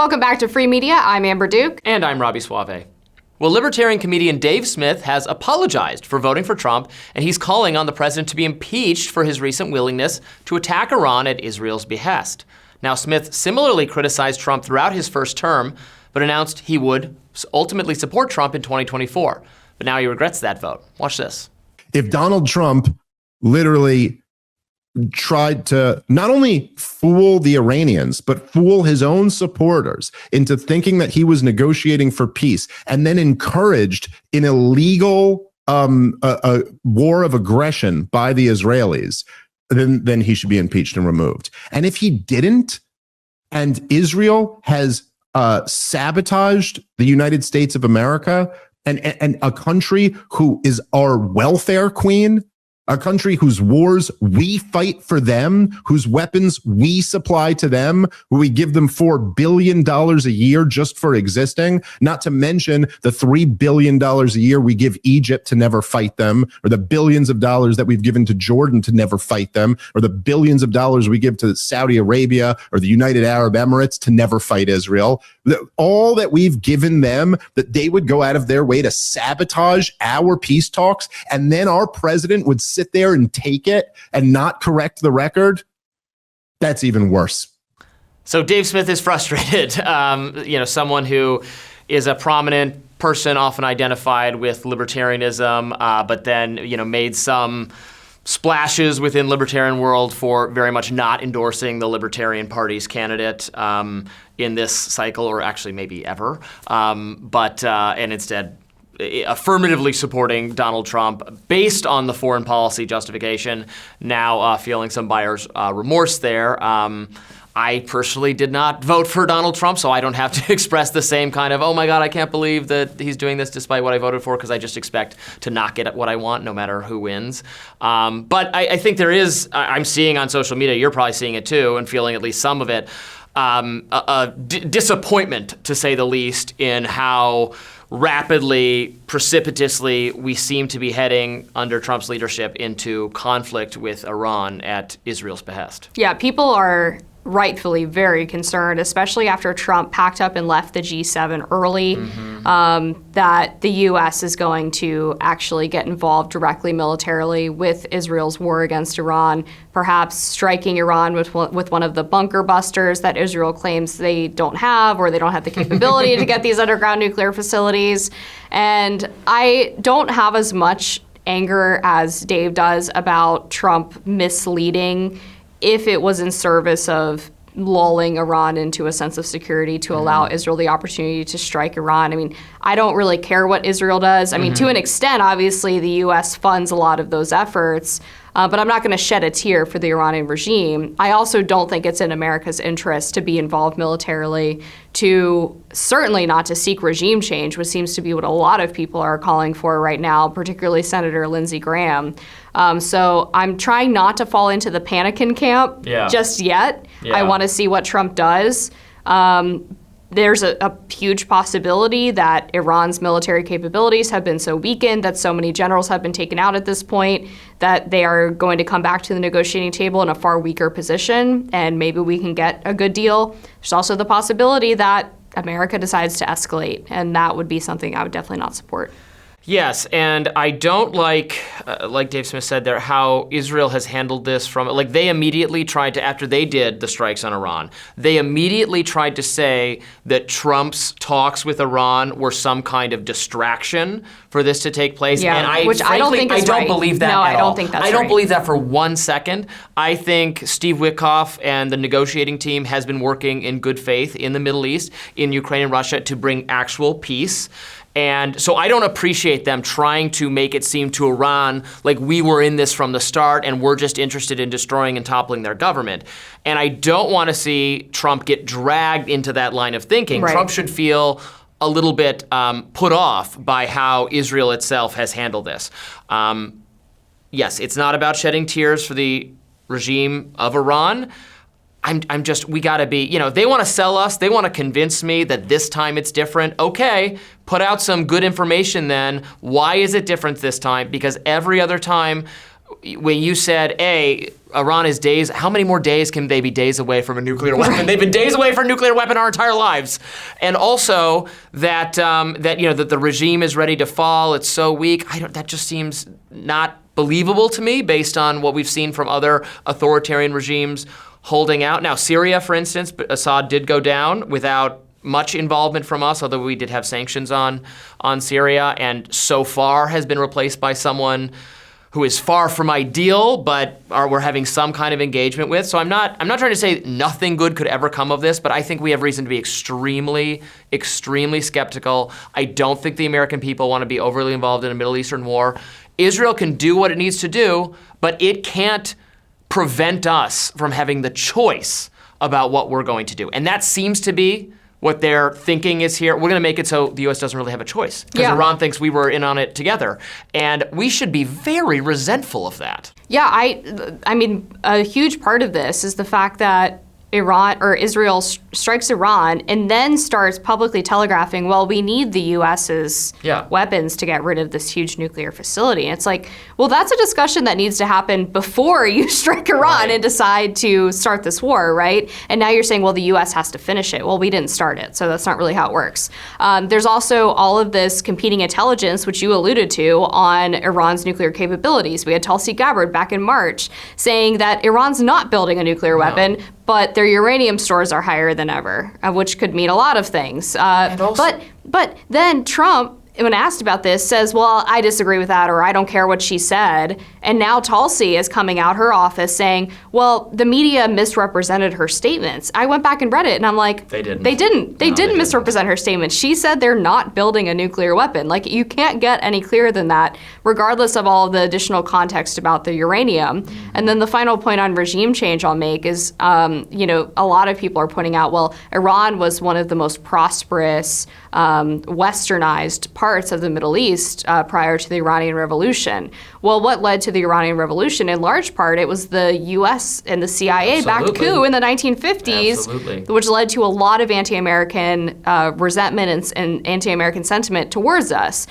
Welcome back to Free Media. I'm Amber Duke. And I'm Robby Soave. Well, libertarian comedian Dave Smith has apologized for voting for Trump, and he's calling on the president to be impeached for his recent willingness to attack Iran at Israel's behest. Now, Smith similarly criticized Trump throughout his first term, but announced he would ultimately support Trump in 2024. But now he regrets that vote. Watch this. If Donald Trump literally tried to not only fool the Iranians, but fool his own supporters into thinking that he was negotiating for peace, and then encouraged an illegal a war of aggression by the Israelis, then he should be impeached and removed. And if he didn't, and Israel has sabotaged the United States of America, and a country who is our welfare queen, a country whose wars we fight for them, whose weapons we supply to them, who we give them $4 billion a year just for existing, not to mention the $3 billion a year we give Egypt to never fight them, or the billions of dollars that we've given to Jordan to never fight them, or the billions of dollars we give to Saudi Arabia or the United Arab Emirates to never fight Israel. All that we've given them, that they would go out of their way to sabotage our peace talks, and then our president would sit there and take it and not correct the record. That's even worse. So Dave Smith is frustrated. Someone who is a prominent person, often identified with libertarianism, but then, made some splashes within libertarian world for very much not endorsing the Libertarian Party's candidate in this cycle, or actually maybe ever, and instead affirmatively supporting Donald Trump based on the foreign policy justification, now feeling some buyer's remorse there. I personally did not vote for Donald Trump, so I don't have to express the same kind of, oh my God, I can't believe that he's doing this despite what I voted for, because I just expect to not get what I want no matter who wins. But I think there is, I'm seeing on social media, you're probably seeing it too, and feeling at least some of it, a disappointment, to say the least, in how rapidly, precipitously, we seem to be heading under Trump's leadership into conflict with Iran at Israel's behest. Yeah, people are rightfully very concerned, especially after Trump packed up and left the G7 early, that the U.S. is going to actually get involved directly militarily with Israel's war against Iran, perhaps striking Iran with one of the bunker busters that Israel claims they don't have, or they don't have the capability to get these underground nuclear facilities. And I don't have as much anger as Dave does about Trump misleading if it was in service of lulling Iran into a sense of security to allow Israel the opportunity to strike Iran. I mean, I don't really care what Israel does. I mean, to an extent, obviously, the U.S. funds a lot of those efforts, but I'm not going to shed a tear for the Iranian regime. I also don't think it's in America's interest to be involved militarily, to certainly not to seek regime change, which seems to be what a lot of people are calling for right now, particularly Senator Lindsey Graham. So I'm trying not to fall into the panicking camp just yet. I want to see what Trump does. There's a huge possibility that Iran's military capabilities have been so weakened, that so many generals have been taken out at this point, that they are going to come back to the negotiating table in a far weaker position, and maybe we can get a good deal. There's also the possibility that America decides to escalate, and that would be something I would definitely not support. Yes, and I don't like Dave Smith said there, how Israel has handled this they immediately tried to, after they did the strikes on Iran, they immediately tried to say that Trump's talks with Iran were some kind of distraction for this to take place. Yeah, and which I don't think is I don't right. believe that No, at I don't all. think that's I don't right. believe that for 1 second. I think Steve Witkoff and the negotiating team has been working in good faith in the Middle East, in Ukraine and Russia, to bring actual peace. And so I don't appreciate them trying to make it seem to Iran like we were in this from the start and we're just interested in destroying and toppling their government. And I don't want to see Trump get dragged into that line of thinking. Right. Trump should feel a little bit put off by how Israel itself has handled this. Yes, it's not about shedding tears for the regime of Iran. We gotta be, they wanna sell us, they wanna convince me that this time it's different. Okay, put out some good information then. Why is it different this time? Because every other time when you said, Iran is days, how many more days can they be days away from a nuclear weapon? They've been days away from a nuclear weapon our entire lives. And also that that the regime is ready to fall, it's so weak. That just seems not believable to me based on what we've seen from other authoritarian regimes holding out. Now, Syria, for instance, Assad did go down without much involvement from us, although we did have sanctions on Syria, and so far has been replaced by someone who is far from ideal, but we're having some kind of engagement with. So I'm not trying to say nothing good could ever come of this, but I think we have reason to be extremely, extremely skeptical. I don't think the American people want to be overly involved in a Middle Eastern war. Israel can do what it needs to do, but it can't prevent us from having the choice about what we're going to do. And that seems to be what their thinking is here. We're going to make it so the U.S. doesn't really have a choice, because Iran thinks we were in on it together. And we should be very resentful of that. Yeah, I mean, a huge part of this is the fact that Israel strikes Iran and then starts publicly telegraphing, well, we need the U.S.'s weapons to get rid of this huge nuclear facility. And it's like, well, that's a discussion that needs to happen before you strike Iran and decide to start this war, right? And now you're saying, well, the U.S. has to finish it. Well, we didn't start it, so that's not really how it works. There's also all of this competing intelligence, which you alluded to, on Iran's nuclear capabilities. We had Tulsi Gabbard back in March saying that Iran's not building a nuclear weapon, but their uranium stores are higher than ever, which could mean a lot of things. But then Trump, when asked about this, says, well, I disagree with that, or I don't care what she said. And now Tulsi is coming out her office saying, well, the media misrepresented her statements. I went back and read it, and I'm like, They didn't misrepresent her statements. She said they're not building a nuclear weapon. Like, you can't get any clearer than that, regardless of all the additional context about the uranium. And then the final point on regime change I'll make is, a lot of people are pointing out, well, Iran was one of the most prosperous, westernized parts of the Middle East prior to the Iranian Revolution. Well, what led to the Iranian Revolution? In large part, it was the U.S. and the CIA-backed coup in the 1950s, which led to a lot of anti-American resentment and anti-American sentiment towards us.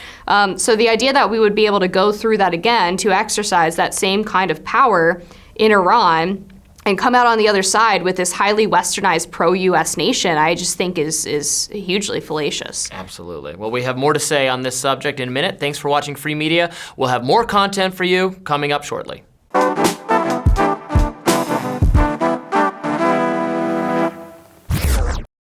So the idea that we would be able to go through that again to exercise that same kind of power in Iran and come out on the other side with this highly westernized pro-U.S. nation, I just think is hugely fallacious. Absolutely. Well, we have more to say on this subject in a minute. Thanks for watching Free Media. We'll have more content for you coming up shortly.